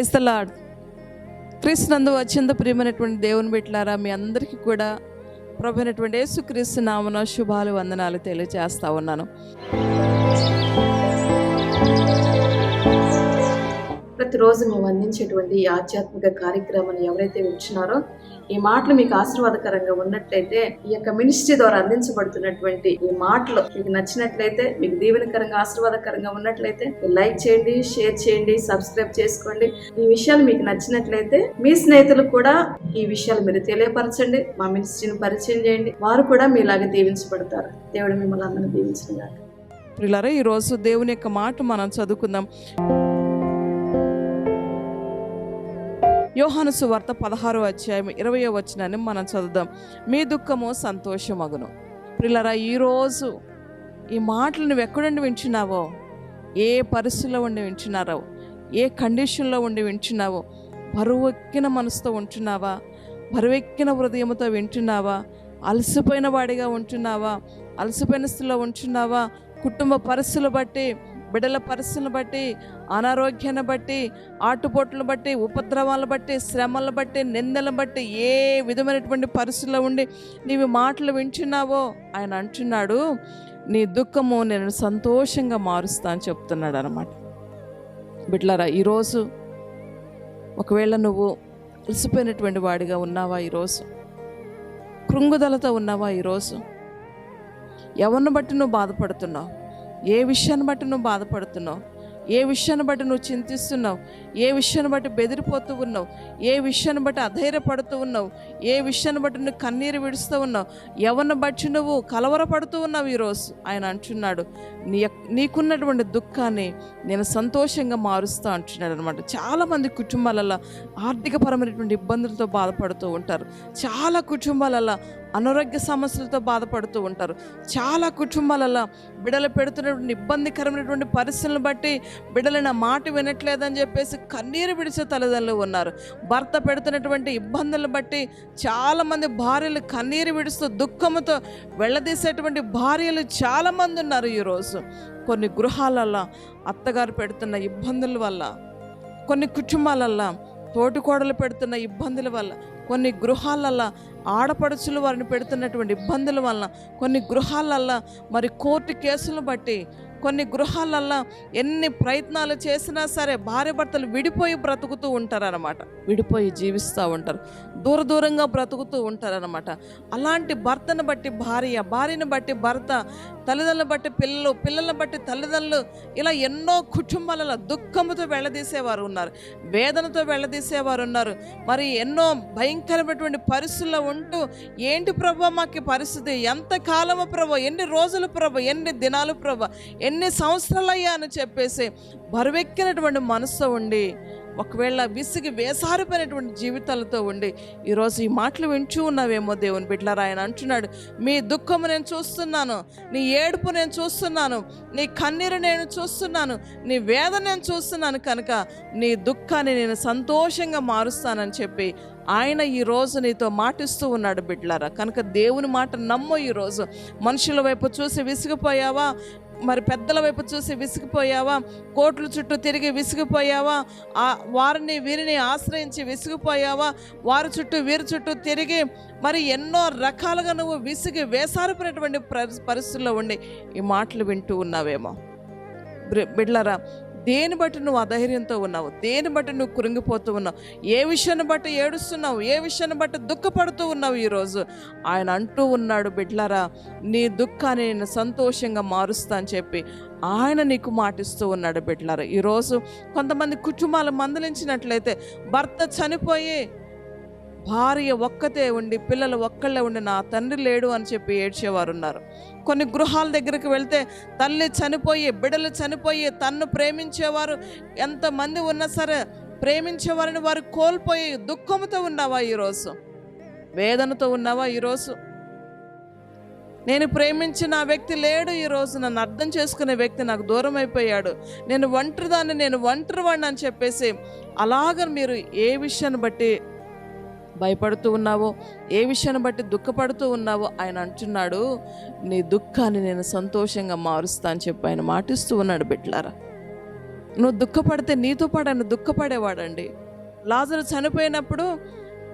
Praise the lord. క్రీస్తునందు అత్యంత ప్రియమైనటువంటి దేవుని బిడ్డలారా, మీ అందరికీ కూడా ప్రభు అయినటువంటి యేసుక్రీస్తు నామమున శుభాలు వందనాలు తెలియజేస్తా ఉన్నాను. ప్రతిరోజు మేము అందించేటువంటి ఈ ఆధ్యాత్మిక కార్యక్రమాన్ని ఎవరైతే వింటున్నారో, ఈ మాటలు మీకు ఆశీర్వాదకరంగా ఉన్నట్లయితే, ఈ యొక్క మినిస్ట్రీ ద్వారా అందించబడుతున్నటువంటి ఈ మాటలు మీకు నచ్చినట్లయితే, మీకు దీవెనకరంగా ఆశీర్వాదకరంగా ఉన్నట్లయితే లైక్ చేయండి, షేర్ చేయండి, సబ్స్క్రైబ్ చేసుకోండి. ఈ విషయాలు మీకు నచ్చినట్లయితే మీ స్నేహితులకు కూడా ఈ విషయాలు మీరు తెలియపరచండి. మా మినిస్ట్రీని పరిచయం చేయండి, వారు కూడా మీలాగా దీవించబడతారు. దేవుడు మిమ్మల్ని అందరినీ దీవించుగాక. ప్రియులారా, ఈరోజు దేవుని యొక్క మాట మనం చదువుకుందాం. యోహాను సువార్త 16వ అధ్యాయం 20వ వచనాన్ని మనం చదువుదాం. మీ దుఃఖము సంతోషమగును. ప్రియులారా, ఈరోజు ఈ మాటలు నువ్వు ఎక్కడుండి వింటున్నావో, ఏ పరిస్థితుల్లో ఉండి వింటున్నారో, ఏ కండిషన్లో ఉండి వింటున్నావో, బరువెక్కిన మనసుతో ఉంటున్నావా, బరువెక్కిన హృదయంతో వింటున్నావా, అలసిపోయిన వాడిగా ఉంటున్నావా, అలసిపోయిన స్థితిలో ఉంటున్నావా, కుటుంబ పరిస్థితులు బట్టి, బిడ్డల పరిస్థితులను బట్టి, అనారోగ్యాన్ని బట్టి, ఆటుపోట్లను బట్టి, ఉపద్రవాలను బట్టి, శ్రమలను బట్టి, నిందలను బట్టి, ఏ విధమైనటువంటి పరిస్థితుల్లో ఉండి నీవు మాటలు వింటున్నావో ఆయన అంటున్నాడు, నీ దుఃఖము నేను సంతోషంగా మారుస్తా అని చెప్తున్నాడు అన్నమాట. బిడ్డలారా, ఈరోజు ఒకవేళ నువ్వు అలసిపోయినటువంటి వాడిగా ఉన్నావా, ఈరోజు కృంగుదలతో ఉన్నావా, ఈరోజు ఎవరిని బట్టి నువ్వు బాధపడుతున్నావు, ఏ విషయాన్ని బట్టి నువ్వు బాధపడుతున్నావు, ఏ విషయాన్ని బట్టి నువ్వు చింతిస్తున్నావు, ఏ విషయాన్ని బట్టి బెదిరిపోతూ ఉన్నావు, ఏ విషయాన్ని బట్టి అధైర్యపడుతూ ఉన్నావు, ఏ విషయాన్ని బట్టి నువ్వు కన్నీరు విడుస్తూ ఉన్నావు, ఎవరిని బట్టి నువ్వు కలవరపడుతూ ఉన్నావు, ఈరోజు ఆయన అంటున్నాడు, నీకున్నటువంటి దుఃఖాన్ని నేను సంతోషంగా మారుస్తా అంటున్నాడు అనమాట. చాలామంది కుటుంబాలలో ఆర్థికపరమైనటువంటి ఇబ్బందులతో బాధపడుతూ ఉంటారు. చాలా కుటుంబాలలో అనారోగ్య సమస్యలతో బాధపడుతూ ఉంటారు. చాలా కుటుంబాలలో బిడ్డలు పెడుతున్నటువంటి ఇబ్బందికరమైనటువంటి పరిస్థితులను బట్టి బిడ్డలు నా మాట వినట్లేదని చెప్పేసి కన్నీరు విడిచే తల్లిదండ్రులు ఉన్నారు. భర్త పెడుతున్నటువంటి ఇబ్బందులను బట్టి చాలామంది భార్యలు కన్నీరు విడుస్తూ దుఃఖంతో వెళ్ళదీసేటువంటి భార్యలు చాలామంది ఉన్నారు. ఈరోజు కొన్ని గృహాలలో అత్తగారు పెడుతున్న ఇబ్బందుల వల్ల, కొన్ని కుటుంబాలల్లో తోటికోడలు పెడుతున్న ఇబ్బందుల వల్ల, కొన్ని గృహాలల్లో ఆడపడుచులు వారిని పెడుతున్నటువంటి ఇబ్బందుల వల్ల, కొన్ని గృహాలల్లో మరి కోర్టు కేసులను బట్టి, కొన్ని గృహాలల్లో ఎన్ని ప్రయత్నాలు చేసినా సరే భార్య భర్తలు విడిపోయి బ్రతుకుతూ ఉంటారనమాట. విడిపోయి జీవిస్తూ ఉంటారు, దూరంగా బ్రతుకుతూ ఉంటారనమాట. అలాంటి భర్తను బట్టి భార్య, భార్యను బట్టి భర్త, తల్లిదండ్రులను బట్టి పిల్లలు, పిల్లలను బట్టి తల్లిదండ్రులు, ఇలా ఎన్నో కుటుంబాలలో దుఃఖంతో వెళ్ళదీసేవారు ఉన్నారు, వేదనతో వెళ్ళదీసేవారు ఉన్నారు. మరి ఎన్నో భయంకరమైనటువంటి పరిస్థితుల్లో ఉంటూ, ఏంటి ప్రభు మాకు పరిస్థితి, ఎంతకాలము ప్రభు, ఎన్ని రోజులు ప్రభు, ఎన్ని దినాలు ప్రభు, ఎన్ని సంవత్సరాలయ్యా అని చెప్పేసి బరువెక్కినటువంటి మనసుతో ఉండి, ఒకవేళ విసిగి వేసారిపోయినటువంటి జీవితాలతో ఉండి ఈరోజు ఈ మాటలు వింటూ ఉన్నావేమో దేవుని బిడ్డలారా. ఆయన అంటున్నాడు, మీ దుఃఖము నేను చూస్తున్నాను, నీ ఏడుపు నేను చూస్తున్నాను, నీ కన్నీరు నేను చూస్తున్నాను, నీ వేదన నేను చూస్తున్నాను, కనుక నీ దుఃఖాన్ని నేను సంతోషంగా మారుస్తానని చెప్పి ఆయన ఈరోజు నీతో మాటిస్తూ ఉన్నాడు బిడ్డలారా. కనుక దేవుని మాట నమ్ము. ఈరోజు మనుషుల వైపు చూసి విసిగిపోయావా, మరి పెద్దల వైపు చూసి విసిగిపోయావా, కోట్ల చుట్టూ తిరిగి విసిగిపోయావా, వారిని వీరిని ఆశ్రయించి విసిగిపోయావా, వారి చుట్టూ వీరి చుట్టూ తిరిగి మరి ఎన్నో రకాలుగా నువ్వు విసిగి వేసారిపోయినటువంటి పరిస్థితుల్లో ఉండి ఈ మాటలు వింటూ ఉన్నావేమో. బిడ్డలారా, దేని బట్టి నువ్వు అధైర్యంతో ఉన్నావు, దేని బట్టి నువ్వు కృంగిపోతూ ఉన్నావు, ఏ విషయాన్ని బట్టి ఏడుస్తున్నావు, ఏ విషయాన్ని బట్టి దుఃఖపడుతూ ఉన్నావు, ఈరోజు ఆయన అంటూ ఉన్నాడు, బిడ్డలారా, నీ దుఃఖాన్ని నేను సంతోషంగా మారుస్తా అని చెప్పి ఆయన నీకు మాటిస్తూ ఉన్నాడు. బిడ్డలారా, ఈరోజు కొంతమంది కుటుంబాలు మందలించినట్లయితే భర్త చనిపోయి భార్య ఒక్కతే ఉండి, పిల్లలు ఒక్కళ్ళే ఉండి, నా తండ్రి లేడు అని చెప్పి ఏడ్చేవారు ఉన్నారు. కొన్ని గృహాల దగ్గరికి వెళ్తే తల్లి చనిపోయి, బిడ్డలు చనిపోయి, తన్ను ప్రేమించేవారు ఎంతమంది ఉన్నా సరే ప్రేమించేవారిని వారు కోల్పోయి దుఃఖంతో ఉన్నావా, ఈరోజు వేదనతో ఉన్నావా, ఈరోజు నేను ప్రేమించిన ఆ వ్యక్తి లేడు, ఈరోజు నన్ను అర్థం చేసుకునే వ్యక్తి నాకు దూరం అయిపోయాడు, నేను ఒంటరిదాన్ని, నేను ఒంటరివాడిని అని చెప్పేసి అలాగ మీరు ఏ విషయాన్ని బట్టి భయపడుతూ ఉన్నావో, ఏ విషయాన్ని బట్టి దుఃఖపడుతూ ఉన్నావో ఆయన అంటున్నాడు, నీ దుఃఖాన్ని నేను సంతోషంగా మారుస్తా అని చెప్పి ఆయన మాటిస్తూ ఉన్నాడు. బిడ్డలారా, నువ్వు దుఃఖపడితే నీతో పాటు ఆయన దుఃఖపడేవాడండి. లాజరు చనిపోయినప్పుడు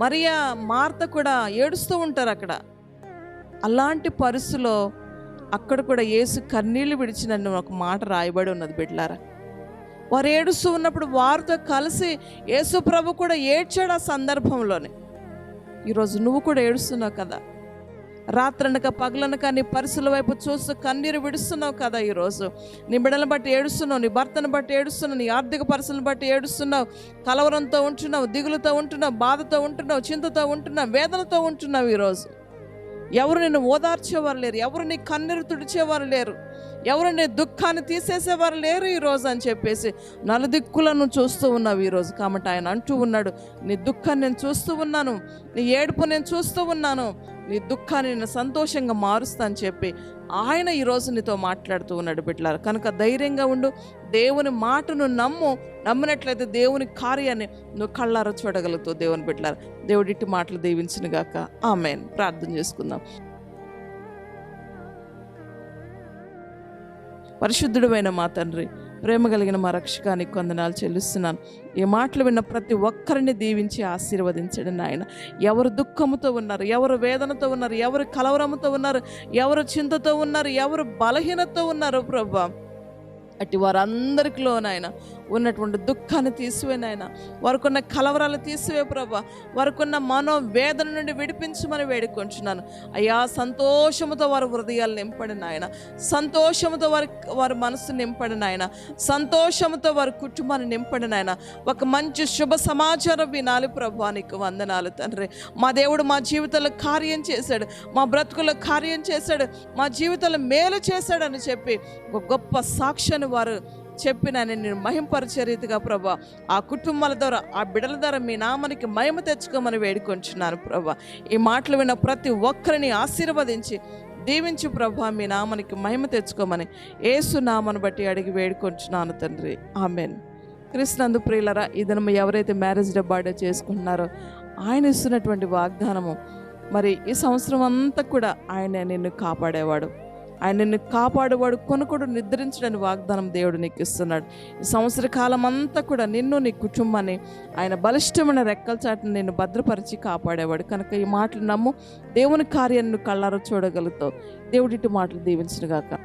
మరియా మార్త కూడా ఏడుస్తూ ఉంటారు అక్కడ. అలాంటి పరిస్థితిలో అక్కడ కూడా యేసు కన్నీళ్లు విడిచినని ఒక మాట రాయబడి ఉన్నది బిడ్డలారా. వారు ఏడుస్తూ ఉన్నప్పుడు వారితో కలిసి యేసు ప్రభు కూడా ఏడ్చాడు ఆ సందర్భంలోనే. ఈరోజు నువ్వు కూడా ఏడుస్తున్నావు కదా, రాత్రనక పగలనక నీ పరిస్థితుల వైపు చూస్తూ కన్నీరు విడుస్తున్నావు కదా. ఈరోజు నీ బిడ్డలను బట్టి ఏడుస్తున్నావు, నీ భర్తను బట్టి ఏడుస్తున్నావు, నీ ఆర్థిక పరిస్థితులను బట్టి ఏడుస్తున్నావు, కలవరంతో ఉంటున్నావు, దిగులుతో ఉంటున్నావు, బాధతో ఉంటున్నావు, చింతతో ఉంటున్నావు, వేదనతో ఉంటున్నావు. ఈరోజు ఎవరు నిన్ను ఓదార్చేవారు లేరు, ఎవరు నీ కన్నీరు తుడిచేవారు లేరు, ఎవరు నీ దుఃఖాన్ని తీసేసేవారు లేరు ఈరోజు అని చెప్పేసి నలుదిక్కులను చూస్తూ ఉన్నావు ఈరోజు. కాబట్టి ఆయన అంటూ ఉన్నాడు, నీ దుఃఖాన్ని నేను చూస్తూ ఉన్నాను, నీ ఏడుపు నేను చూస్తూ ఉన్నాను, నీ దుఃఖాన్ని నేను సంతోషంగా మారుస్తా అని చెప్పి ఆయన ఈరోజు నీతో మాట్లాడుతూ ఉన్నాడు బిడ్డలారా. కనుక ధైర్యంగా ఉండు, దేవుని మాటను నమ్మినట్లయితే దేవుని కార్యాన్ని నువ్వు కళ్ళారా చూడగలుగుతావు దేవుని బిడ్డలారా. దేవుడి ఇట్టి మాటలు దీవించును గాక. ఆమేన్. ప్రార్థన చేసుకుందాం. పరిశుద్ధుడైన మా తండ్రి, ప్రేమ కలిగిన మా రక్షకానికి వందనాలు చెల్లిస్తున్నాను. ఈ మాటలు విన్న ప్రతి ఒక్కరిని దీవించి ఆశీర్వదించండి నాయన. ఎవరు దుఃఖముతో ఉన్నారు, ఎవరు వేదనతో ఉన్నారు, ఎవరు కలవరముతో ఉన్నారు, ఎవరు చింతతో ఉన్నారు, ఎవరు బలహీనతతో ఉన్నారు ప్రభువా, అట్టి వారందరికిలో నాయన ఉన్నటువంటి దుఃఖాన్ని తీసివే నాయన, వారికున్న కలవరాలు తీసివే ప్రభా, వారికున్న మనోవేదన నుండి విడిపించమని వేడుకొంచున్నాను అయ్యా. సంతోషముతో వారి హృదయాలు నింపడి నాయన, సంతోషముతో వారి మనసు నింపడి నాయన, సంతోషముతో వారి కుటుంబాన్ని నింపడి నాయన. ఒక మంచి శుభ సమాచారం వినాలి ప్రభా, నీకు వందనాలు తండ్రి. మా దేవుడు మా జీవితంలో కార్యం చేశాడు, మా బ్రతుకుల్లో కార్యం చేశాడు, మా జీవితంలో మేలు చేశాడని చెప్పి ఒక గొప్ప సాక్ష్యాన్ని వారు చెప్పిన నేను మహింపరిచే రీతిగా ప్రభా ఆ కుటుంబాల ద్వారా, ఆ బిడ్డల ద్వారా మీ నామానికి మహిమ తెచ్చుకోమని వేడుకొంచున్నాను ప్రభా. ఈ మాటలు విన్న ప్రతి ఒక్కరిని ఆశీర్వదించి దీవించి ప్రభా, మీ నామానికి మహిమ తెచ్చుకోమని యేసు నామను బట్టి అడిగి వేడుకొంచున్నాను తండ్రి. ఆమెన్. క్రీస్తునందు ప్రియులరా, ఈ దినం ఎవరైతే మ్యారేజ్ డే బర్త్డే చేసుకుంటున్నారో ఆయన ఇస్తున్నటువంటి వాగ్దానము, మరి ఈ సంవత్సరం అంతా కూడా ఆయన నిన్ను కాపాడేవాడు, ఆయన నిన్ను కాపాడేవాడు, కొనుకొడు నిద్రించడని వాగ్దానం దేవుడు నీకు ఇస్తున్నాడు. ఈ సంవత్సర కాలం అంతా కూడా నిన్ను, నీ కుటుంబాన్ని ఆయన బలిష్టమైన రెక్కల చాటును నిన్ను భద్రపరిచి కాపాడేవాడు. కనుక ఈ మాటలు నమ్ము, దేవుని కార్యాన్ని కళ్ళారా చూడగలుగుతావు. దేవుడి మాటలు దీవించును గాక.